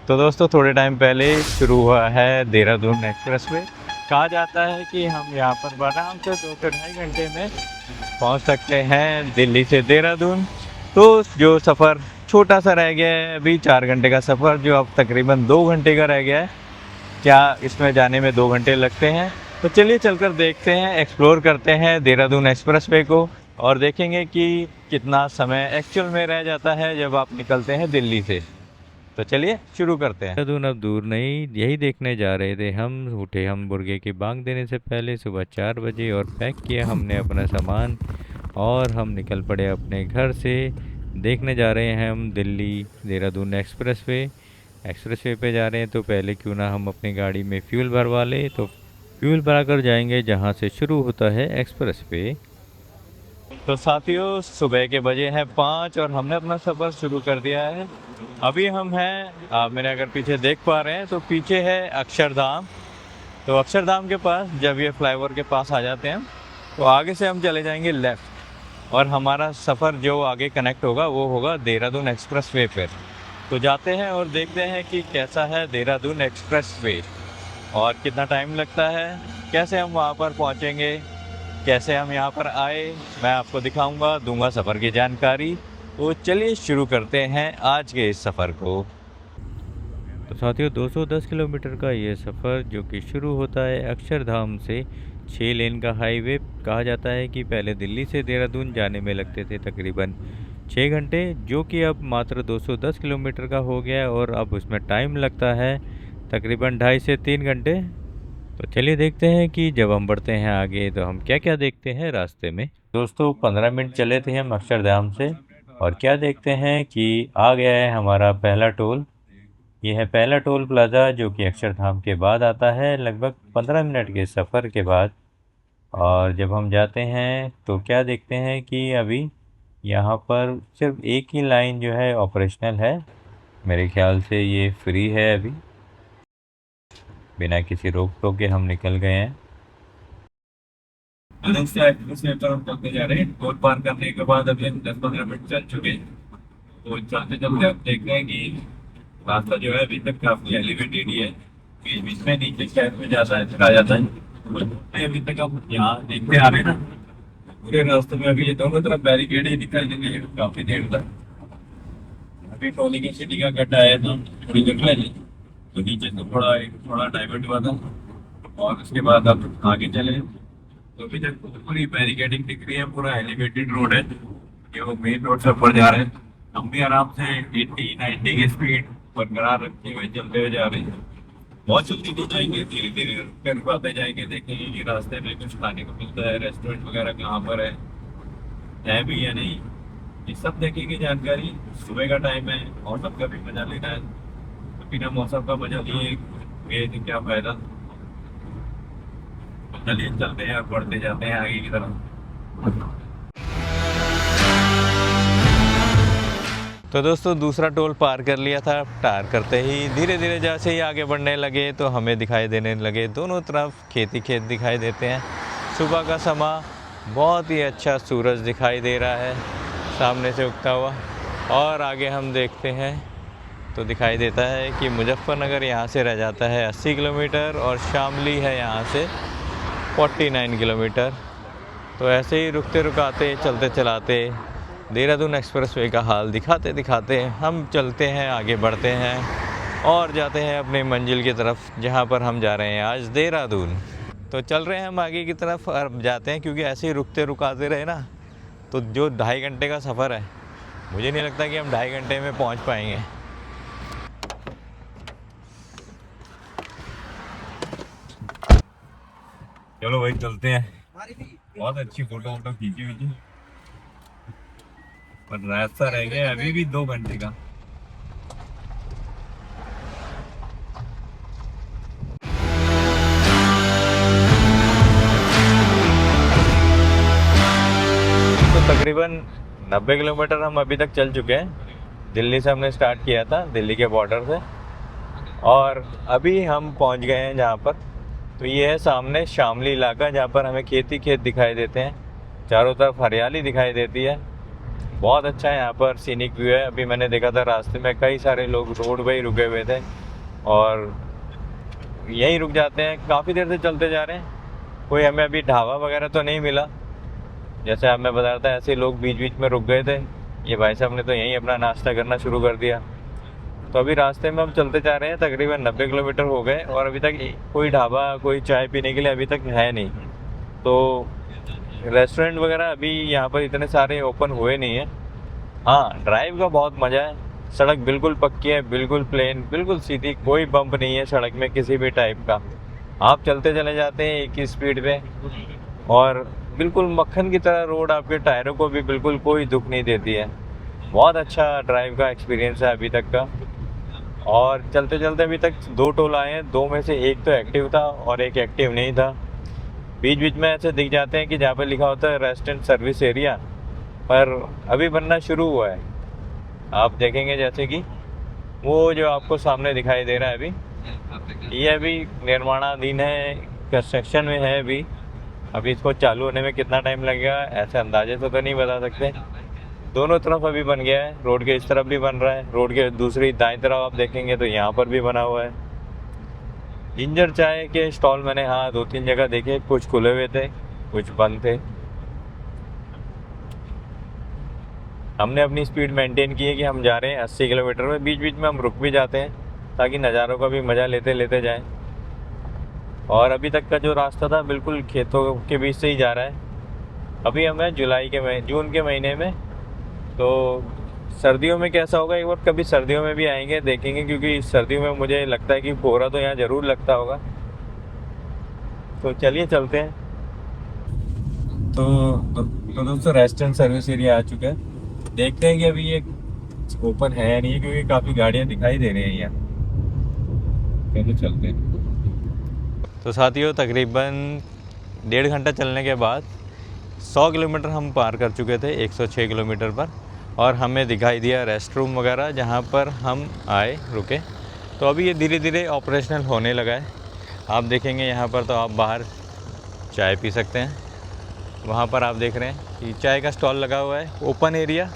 तो दोस्तों थोड़े टाइम पहले शुरू हुआ है देहरादून एक्सप्रेसवे। कहा जाता है कि हम यहाँ पर आराम से 2 से 2.5 घंटे में पहुँच सकते हैं दिल्ली से देहरादून। तो जो सफ़र छोटा सा रह गया है अभी 4 घंटे का सफ़र, जो अब तकरीबन 2 घंटे का रह गया है, क्या इसमें जाने में 2 घंटे लगते हैं। तो चलिए चलकर देखते हैं, एक्सप्लोर करते हैं देहरादून एक्सप्रेसवे को और देखेंगे कि कितना समय एक्चुअल में रह जाता है जब आप निकलते हैं दिल्ली से। तो चलिए शुरू करते हैं। देहरादून अब दूर नहीं, यही देखने जा रहे थे। हम उठे हम मुर्गे की बांग देने से पहले सुबह 4 बजे और पैक किया हमने अपना सामान और हम निकल पड़े अपने घर से। देखने जा रहे हैं हम दिल्ली देहरादून एक्सप्रेसवे पे जा रहे हैं। तो पहले क्यों ना हम अपनी गाड़ी में फ्यूल भरवा लें। तो फ्यूल भरा कर जाएंगे जहाँ से शुरू होता है एक्सप्रेसवे। तो साथियों सुबह के बजे हैं 5 और हमने अपना सफ़र शुरू कर दिया है। अभी हम हैं, आप मेरे अगर पीछे देख पा रहे हैं तो पीछे है अक्षरधाम। तो अक्षरधाम के पास जब ये फ्लाईओवर के पास आ जाते हैं तो आगे से हम चले जाएंगे लेफ़्ट और हमारा सफ़र जो आगे कनेक्ट होगा वो होगा देहरादून एक्सप्रेसवे पर। तो जाते हैं और देखते हैं कि कैसा है देहरादून एक्सप्रेसवे और कितना टाइम लगता है, कैसे हम वहाँ पर पहुँचेंगे, कैसे हम यहाँ पर आए, मैं आपको दिखाऊंगा, दूंगा सफ़र की जानकारी। तो चलिए शुरू करते हैं आज के इस सफ़र को। तो साथियों 210 किलोमीटर का ये सफ़र जो कि शुरू होता है अक्षरधाम से, 6 लेन का हाईवे। कहा जाता है कि पहले दिल्ली से देहरादून जाने में लगते थे तकरीबन 6 घंटे, जो कि अब मात्र 210 किलोमीटर का हो गया है और अब उसमें टाइम लगता है तकरीबन 2.5 से 3 घंटे। तो चलिए देखते हैं कि जब हम बढ़ते हैं आगे तो हम क्या क्या देखते हैं रास्ते में। दोस्तों 15 मिनट चले थे हम अक्षरधाम से और क्या देखते हैं कि आ गया है हमारा पहला टोल। ये है पहला टोल प्लाज़ा जो कि अक्षरधाम के बाद आता है लगभग 15 मिनट के सफ़र के बाद। और जब हम जाते हैं तो क्या देखते हैं कि अभी यहाँ पर सिर्फ एक ही लाइन जो है ऑपरेशनल है। मेरे ख्याल से ये फ्री है, अभी बिना किसी रोक टोक के हम निकल गए हैं। अलग से एक्सप्रेस पर हम चलते जा रहे हैं। टोल पार करने के बाद अभी हम 10-15 मिनट चल चुके हैं। तो चलते चलते आप देख रहे हैं कि रास्ता जो है अभी तक काफी एलिवेटेड ही है, बीच बीच में नीचे शहर में जाता है, चला जाता है। तो अभी तक हम यहाँ देखते आ रहे हैं ना, पूरे रास्ते में अभी ये दोनों तरफ बैरिकेड ही दिखाई देंगे काफी देर तक। अभी टोली की सिटी का गड्ढा है तो थोड़ी जगह है, तो नीचे से थोड़ा डाइवर्ट हुआ था और उसके बाद अब आगे चले तो अभी तक पूरी बैरिकेडिंग दिख रही है। पूरा एलिवेटेड रोड है, ये वो मेन रोड से ऊपर जा रहे हैं। हम भी आराम से 80-90 की स्पीड बरकरार रखते हुए चलते हुए जा रहे हैं। बहुत जल्दी नहीं जाएंगे, धीरे धीरे कर पाते जाएंगे, देखेंगे कि रास्ते में कुछ खाने को मिलता है, रेस्टोरेंट वगैरह कहाँ पर है भी या नहीं, ये सब देखेंगे जानकारी। सुबह का टाइम है, मौसम का भी मजा लेना है, तो बिना मौसम का मजा लिए तो क्या फायदा। चलिए चलते हैं और बढ़ते जाते हैं आगे की तरफ। तो दोस्तों दूसरा टोल पार कर लिया था। पार करते ही धीरे धीरे जैसे ही आगे बढ़ने लगे तो हमें दिखाई देने लगे दोनों तरफ खेत दिखाई देते हैं। सुबह का समय, बहुत ही अच्छा सूरज दिखाई दे रहा है सामने से उगता हुआ। और आगे हम देखते हैं तो दिखाई देता है कि मुजफ्फरनगर यहाँ से रह जाता है 80 किलोमीटर और शामली है यहाँ से 49 किलोमीटर। तो ऐसे ही रुकते रुकाते चलते चलाते देहरादून एक्सप्रेसवे का हाल दिखाते दिखाते हम चलते हैं, आगे बढ़ते हैं और जाते हैं अपनी मंजिल की तरफ, जहाँ पर हम जा रहे हैं आज देहरादून। तो चल रहे हैं हम आगे की तरफ और जाते हैं, क्योंकि ऐसे ही रुकते रुकाते रहे ना तो जो 2.5 घंटे का सफ़र है, मुझे नहीं लगता कि हम 2.5 घंटे में पहुँच पाएंगे। चलो भाई चलते हैं। बहुत अच्छी फोटो वोटो खींची हुई थी, पर रास्ता रह गया अभी भी 2 घंटे का। तो तकरीबन 90 किलोमीटर हम अभी तक चल चुके हैं। दिल्ली से हमने स्टार्ट किया था, दिल्ली के बॉर्डर से, और अभी हम पहुंच गए हैं जहां पर। तो ये है सामने शामली इलाका, जहाँ पर हमें खेत दिखाई देते हैं, चारों तरफ हरियाली दिखाई देती है। बहुत अच्छा है यहाँ पर, सीनिक व्यू है। अभी मैंने देखा था रास्ते में कई सारे लोग रोड पे ही रुके हुए थे और यहीं रुक जाते हैं, काफ़ी देर से चलते जा रहे हैं। कोई हमें अभी ढाबा वगैरह तो नहीं मिला, जैसे आप मैं बता रहा था ऐसे लोग बीच बीच में रुक गए थे। ये भाई साहब ने तो यहीं अपना नाश्ता करना शुरू कर दिया। तो अभी रास्ते में हम चलते जा रहे हैं, तकरीबन 90 किलोमीटर हो गए और अभी तक कोई ढाबा, कोई चाय पीने के लिए अभी तक है नहीं। तो रेस्टोरेंट वगैरह अभी यहाँ पर इतने सारे ओपन हुए नहीं है। हाँ, ड्राइव का बहुत मज़ा है। सड़क बिल्कुल पक्की है, बिल्कुल प्लेन, बिल्कुल सीधी, कोई बम्प नहीं है सड़क में किसी भी टाइप का। आप चलते चले जाते हैं एक ही स्पीड पे और बिल्कुल मक्खन की तरह रोड आपके टायरों को भी बिल्कुल कोई दुख नहीं देती है। बहुत अच्छा ड्राइव का एक्सपीरियंस है अभी तक का। और चलते चलते अभी तक 2 टोल आए हैं, 2 में से एक तो एक्टिव था और एक एक्टिव नहीं था। बीच बीच में ऐसे दिख जाते हैं कि जहाँ पर लिखा होता है रेस्टोरेंट सर्विस एरिया, पर अभी बनना शुरू हुआ है। आप देखेंगे जैसे कि वो जो आपको सामने दिखाई दे रहा है अभी, ये अभी निर्माणाधीन है, कंस्ट्रक्शन में है अभी इसको चालू होने में कितना टाइम लगेगा ऐसे अंदाजे से तो नहीं बता सकते। दोनों तरफ अभी बन गया है, रोड के इस तरफ भी बन रहा है, रोड के दूसरी दाएं तरफ आप देखेंगे तो यहाँ पर भी बना हुआ है। जिंजर चाय के स्टॉल मैंने 2-3 जगह देखे, कुछ खुले हुए थे, कुछ बंद थे। हमने अपनी स्पीड मेंटेन की है कि हम जा रहे हैं 80 किलोमीटर में। बीच बीच में हम रुक भी जाते हैं ताकि नज़ारों का भी मज़ा लेते लेते जाएं। और अभी तक का जो रास्ता था बिल्कुल खेतों के बीच से ही जा रहा है। अभी हम हैं जून के महीने में, तो सर्दियों में कैसा होगा एक बार कभी सर्दियों में भी आएंगे, देखेंगे, क्योंकि सर्दियों में मुझे लगता है कि कोहरा तो यहाँ ज़रूर लगता होगा। तो चलिए चलते हैं। तो दोस्तों रेस्टोरेंट सर्विस एरिया आ चुका है। देखते हैं कि अभी ये ओपन है या नहीं, क्योंकि काफ़ी गाड़ियाँ दिखाई दे रही हैं यहाँ। चलो चलते हैं। तो साथियों तकरीबन 1.5 घंटा चलने के बाद 100 किलोमीटर हम पार कर चुके थे 106 किलोमीटर पर, और हमें दिखाई दिया रेस्ट रूम वगैरह जहाँ पर हम आए रुके। तो अभी ये धीरे धीरे ऑपरेशनल होने लगा है। आप देखेंगे यहाँ पर तो आप बाहर चाय पी सकते हैं। वहाँ पर आप देख रहे हैं कि चाय का स्टॉल लगा हुआ है, ओपन एरिया।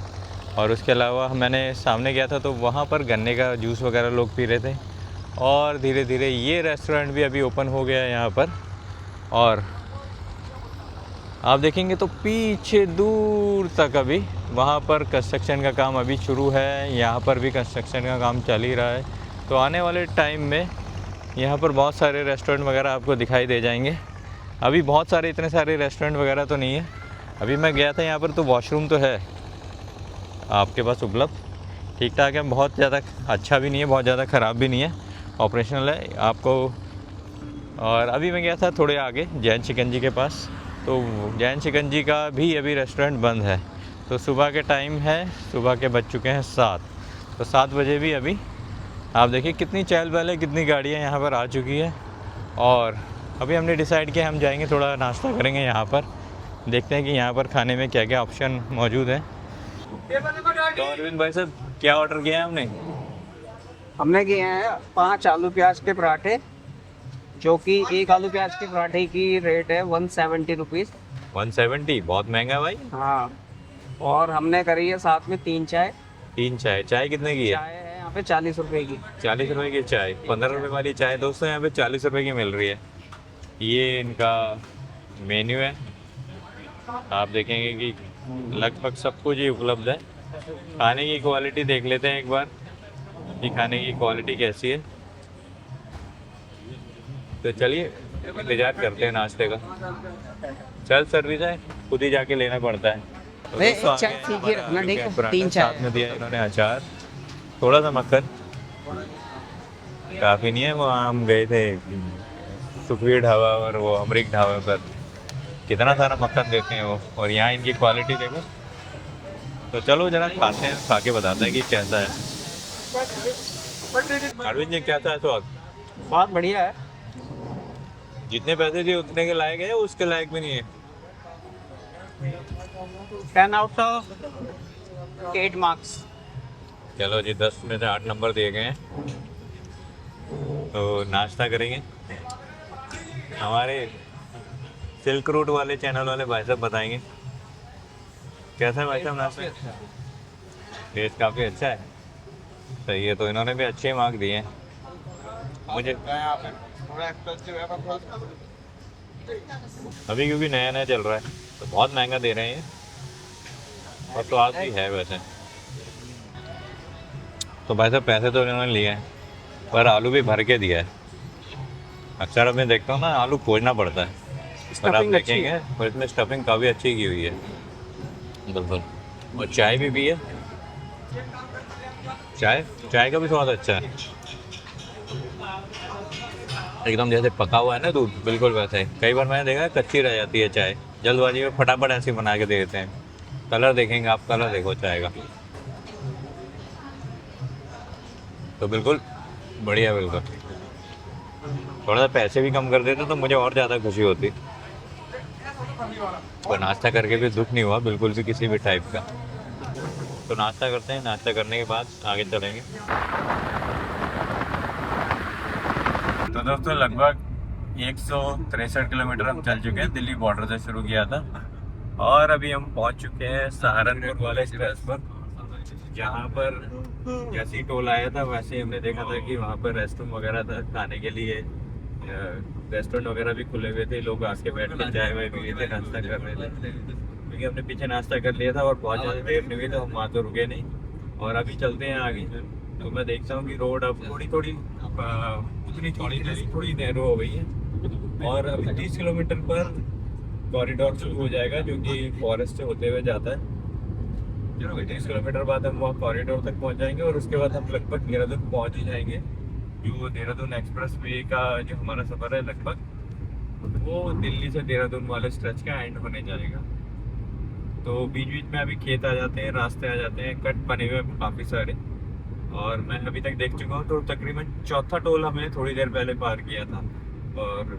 और उसके अलावा मैंने सामने गया था तो वहाँ पर गन्ने का जूस वगैरह लोग पी रहे थे। और धीरे धीरे ये रेस्टोरेंट भी अभी ओपन हो गया है यहाँ पर। और आप देखेंगे तो पीछे दूर तक अभी वहाँ पर कंस्ट्रक्शन का काम अभी शुरू है, यहाँ पर भी कंस्ट्रक्शन का काम चल ही रहा है। तो आने वाले टाइम में यहाँ पर बहुत सारे रेस्टोरेंट वगैरह आपको दिखाई दे जाएंगे। अभी बहुत सारे इतने सारे रेस्टोरेंट वगैरह तो नहीं है। अभी मैं गया था यहाँ पर तो वॉशरूम तो है आपके पास उपलब्ध, ठीक ठाक है, बहुत ज़्यादा अच्छा भी नहीं है, बहुत ज़्यादा ख़राब भी नहीं है, ऑपरेशनल है आपको। और अभी मैं गया था थोड़े आगे जैन शिकंजी के पास, तो जैन शिकंजी का भी अभी रेस्टोरेंट बंद है। तो सुबह के टाइम है, सुबह के बज चुके हैं 7, तो 7 बजे भी अभी आप देखिए कितनी चहल पहल है, कितनी गाड़ियाँ यहाँ पर आ चुकी है। और अभी हमने डिसाइड किया हम जाएंगे थोड़ा नाश्ता करेंगे यहाँ पर, देखते हैं कि यहाँ पर खाने में क्या क्या ऑप्शन मौजूद है। तो अरविंद भाई साहब क्या ऑर्डर किया है हमने किए हैं 5 आलू प्याज के पराठे, जो कि एक आलू प्याज के पराठे की रेट है 170 रुपीज़। 170 बहुत महंगा है भाई। हाँ, और हमने करी है साथ में 3 चाय। 3 चाय, चाय कितने की है? चाय है यहाँ पे 40 रुपए की। 40 रुपए की चाय, 15 रुपए वाली चाय दोस्तों यहाँ पे 40 रुपए की मिल रही है। ये इनका मेन्यू है, आप देखेंगे कि लगभग सब कुछ ही उपलब्ध है। खाने की क्वालिटी देख लेते हैं एक बार कि खाने की क्वालिटी कैसी है। तो चलिए इंतजार करते हैं नाश्ते का। सेल्फ सर्विस है, खुद ही जाके लेना पड़ता है। तो दोस्तों चाय फीकी रखना, ठीक है? पराठा 3 चाय साथ में दिया इन्होंने, अचार, थोड़ा सा मक्खन, काफ़ी नहीं है। वो हम गए थे सुखवीर ढाबा और वो अमरीक ढाबे पर, कितना सारा मक्खन देते हैं वो, और यहाँ इनकी क्वालिटी देखो। तो चलो जरा खाते हैं, खा के बताते हैं कि कैसा है। अरविंद जी कैसा है स्वाद? बहुत बढ़िया है। जितने पैसे दिए उतने के लायक है, उसके लायक भी नहीं है। 10 आउट ऑफ 8 मार्क्स। चलो जी 10 में से 8 नंबर दिए गए हैं। तो नाश्ता करेंगे। हमारे सिल्क रूट वाले चैनल वाले भाई साहब बताएंगे कैसा है भाई साहब नाश्ता? टेस्ट काफ़ी अच्छा है। सही है, तो इन्होंने भी अच्छे मार्क दिए हैं मुझे। अभी क्योंकि नया नया चल रहा है तो बहुत महंगा दे रहे हैं ये, और स्वाद भी है वैसे। तो भाई साहब पैसे तो इन्होंने लिए हैं, पर आलू भी भर के दिया है। अक्सर अब मैं देखता हूँ ना, आलू खोजना पड़ता है, पर आप Stuffing अच्छी देखेंगे और इसमें स्टफिंग काफ़ी अच्छी की हुई है। बिल्कुल। और चाय भी पी है, चाय का भी स्वाद अच्छा है, एकदम जैसे पका हुआ है ना दूध, बिल्कुल वैसे। कई बार मैंने देखा है कच्ची रह जाती है चाय, जल्दबाजी में फटाफट ऐसी बना के दे देते हैं। कलर देखेंगे आप, कलर देखो चाय का, तो बिल्कुल बढ़िया। बिल्कुल थोड़ा सा पैसे भी कम कर देते तो मुझे और ज़्यादा खुशी होती, पर नाश्ता करके भी दुख नहीं हुआ बिल्कुल भी किसी भी टाइप का। तो नाश्ता करते हैं, नाश्ता करने के बाद आगे चलेंगे। तो दोस्तों लगभग 163 किलोमीटर हम चल चुके हैं, दिल्ली बॉर्डर से शुरू किया था, और अभी हम पहुंच चुके हैं सहारनपुर वाले स्ट्रेस पर, जहाँ पर जैसे ही टोल आया था वैसे ही हमने देखा था कि वहाँ पर रेस्टोरेंट वगैरह था खाने के लिए। रेस्टोरेंट वगैरह भी खुले हुए थे, लोग आके बैठ के चाय वाय पी रहे थे, नाश्ता कर रहे थे, क्योंकि हमने पीछे नाश्ता कर लिया था और बहुत ज़्यादा देर नहीं हुई तो हम वहाँ तो रुके नहीं। और अभी चलते हैं आगे, तो मैं देखता हूँ कि रोड अब थोड़ी उतनी चौड़ी नहीं, थोड़ी नैरो हो गई है, और अभी 30 किलोमीटर पर कॉरिडोर शुरू हो जाएगा जो कि फॉरेस्ट से होते हुए जाता है। 30 किलोमीटर बाद हम वहाँ कॉरिडोर तक पहुँच जाएंगे, और उसके बाद हम लगभग देहरादून पहुँच ही जाएंगे। जो देहरादून एक्सप्रेस वे का जो हमारा सफ़र है लगभग वो दिल्ली से देहरादून वाले स्ट्रेच का एंड होने जाएगा। तो बीच बीच में अभी खेत आ जाते हैं, रास्ते आ जाते हैं, कट बने हुए काफ़ी सारे, और मैं अभी तक देख चुका हूँ तो तकरीबन चौथा टोल हमने थोड़ी देर पहले पार किया था। और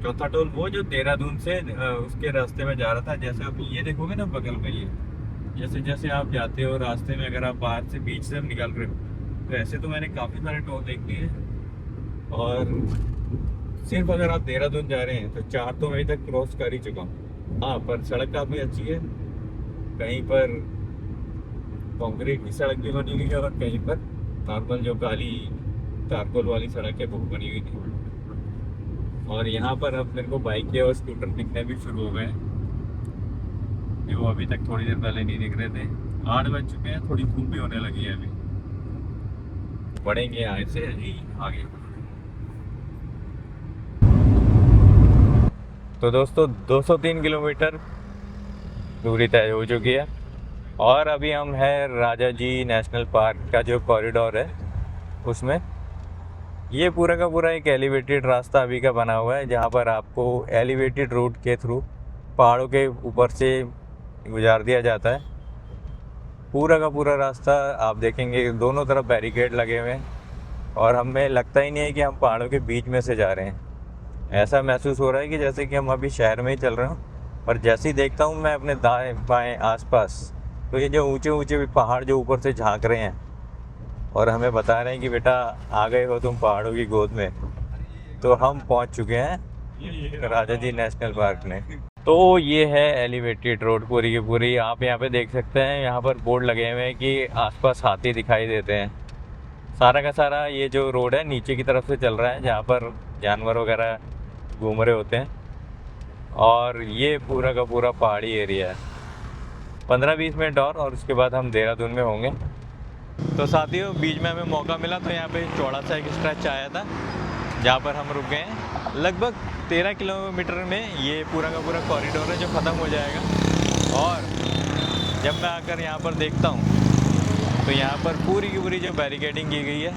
चौथा टोल वो जो देहरादून से उसके रास्ते में जा रहा था। जैसे आप ये देखोगे ना बगल में, ये जैसे जैसे आप जाते हो रास्ते में, अगर आप बाहर से बीच से निकल रहे हो, तो ऐसे तो मैंने काफ़ी सारे टोल देख लिए हैं, और सिर्फ अगर आप देहरादून जा रहे हैं तो 4 तो अभी तक क्रॉस कर ही चुका हूँ। हाँ, पर सड़क काफ़ी अच्छी है, कहीं पर कंक्रीट की सड़क भी बनी हुई है, और कहीं पर नॉर्मल जो काली तारकोल वाली सड़क है वो बनी हुई थी। और यहाँ पर अब मेरे को बाइक और स्कूटर दिखने भी शुरू हो गए हैं, जो अभी तक थोड़ी देर पहले नहीं दिख रहे थे। 8 बज चुके हैं, थोड़ी धूप भी होने लगी है, अभी बढ़ेंगे यहाँ से आगे। तो दोस्तों 203 किलोमीटर दूरी तय हो चुकी है, और अभी हम हैं राजा जी नेशनल पार्क का जो कॉरिडोर है उसमें। ये पूरा का पूरा एक एलिवेटेड रास्ता अभी का बना हुआ है, जहाँ पर आपको एलिवेटेड रूट के थ्रू पहाड़ों के ऊपर से गुजार दिया जाता है। पूरा का पूरा रास्ता आप देखेंगे दोनों तरफ बैरिकेड लगे हुए हैं, और हमें लगता ही नहीं है कि हम पहाड़ों के बीच में से जा रहे हैं। ऐसा महसूस हो रहा है कि जैसे कि हम अभी शहर में ही चल रहे हों। पर जैसे ही देखता हूँ मैं अपने दाएं बाएं आसपास, तो ये जो ऊंचे ऊंचे पहाड़ जो ऊपर से झांक रहे हैं और हमें बता रहे हैं कि बेटा आ गए हो तुम पहाड़ों की गोद में, तो हम पहुँच चुके हैं राजा जी नेशनल पार्क में। तो ये है एलिवेटेड रोड पूरी की पूरी। आप यहाँ पे देख सकते हैं, यहाँ पर बोर्ड लगे हुए हैं कि आसपास हाथी दिखाई देते हैं। सारा का सारा ये जो रोड है नीचे की तरफ से चल रहा है, जहाँ पर जानवर वगैरह घूम रहे होते हैं, और ये पूरा का पूरा पहाड़ी एरिया है। 15-20 मिनट और उसके बाद हम देहरादून में होंगे। तो साथियों बीच में हमें मौका मिला तो यहाँ पे चौड़ा सा एक स्ट्रेच आया था, जहाँ पर हम रुक गए हैं। लगभग 13 किलोमीटर में ये पूरा का पूरा कॉरिडोर है जो ख़त्म हो जाएगा। और जब मैं आकर यहाँ पर देखता हूँ तो यहाँ पर पूरी की पूरी जो बैरिकेडिंग की गई है,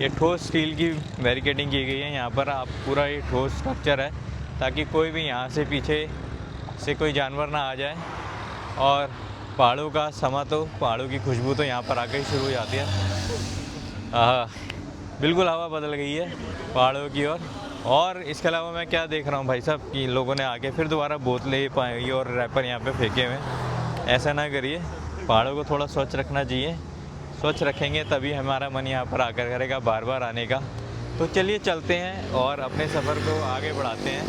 ये ठोस स्टील की बैरिकेडिंग की गई है। यहाँ पर आप पूरा ये ठोस स्ट्रक्चर है, ताकि कोई भी यहाँ से पीछे से कोई जानवर ना आ जाए। और पहाड़ों का समा, तो पहाड़ों की खुशबू तो यहाँ पर आके ही शुरू हो जाती है। बिल्कुल हवा बदल गई है पहाड़ों की ओर। और इसके अलावा मैं क्या देख रहा हूँ भाई साहब कि लोगों ने आके फिर दोबारा बोतलें पाई और रैपर यहाँ पे फेंके हुए। ऐसा ना करिए, पहाड़ों को थोड़ा स्वच्छ रखना चाहिए। स्वच्छ रखेंगे तभी हमारा मन यहाँ पर आकर करेगा बार बार आने का। तो चलिए चलते हैं और अपने सफ़र को आगे बढ़ाते हैं।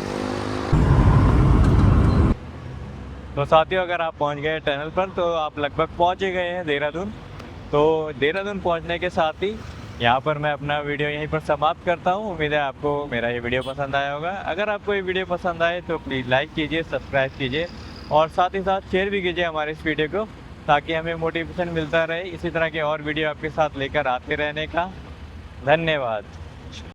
तो साथियों, अगर आप पहुंच गए टनल पर तो आप लगभग पहुंच ही गए हैं देहरादून। तो देहरादून पहुंचने के साथ ही यहाँ पर मैं अपना वीडियो यहीं पर समाप्त करता हूँ। उम्मीद है आपको मेरा ये वीडियो पसंद आया होगा। अगर आपको ये वीडियो पसंद आए तो प्लीज़ लाइक कीजिए, सब्सक्राइब कीजिए और साथ ही साथ शेयर भी कीजिए हमारे इस वीडियो को, ताकि हमें मोटिवेशन मिलता रहे इसी तरह के और वीडियो आपके साथ लेकर आते रहने का। धन्यवाद।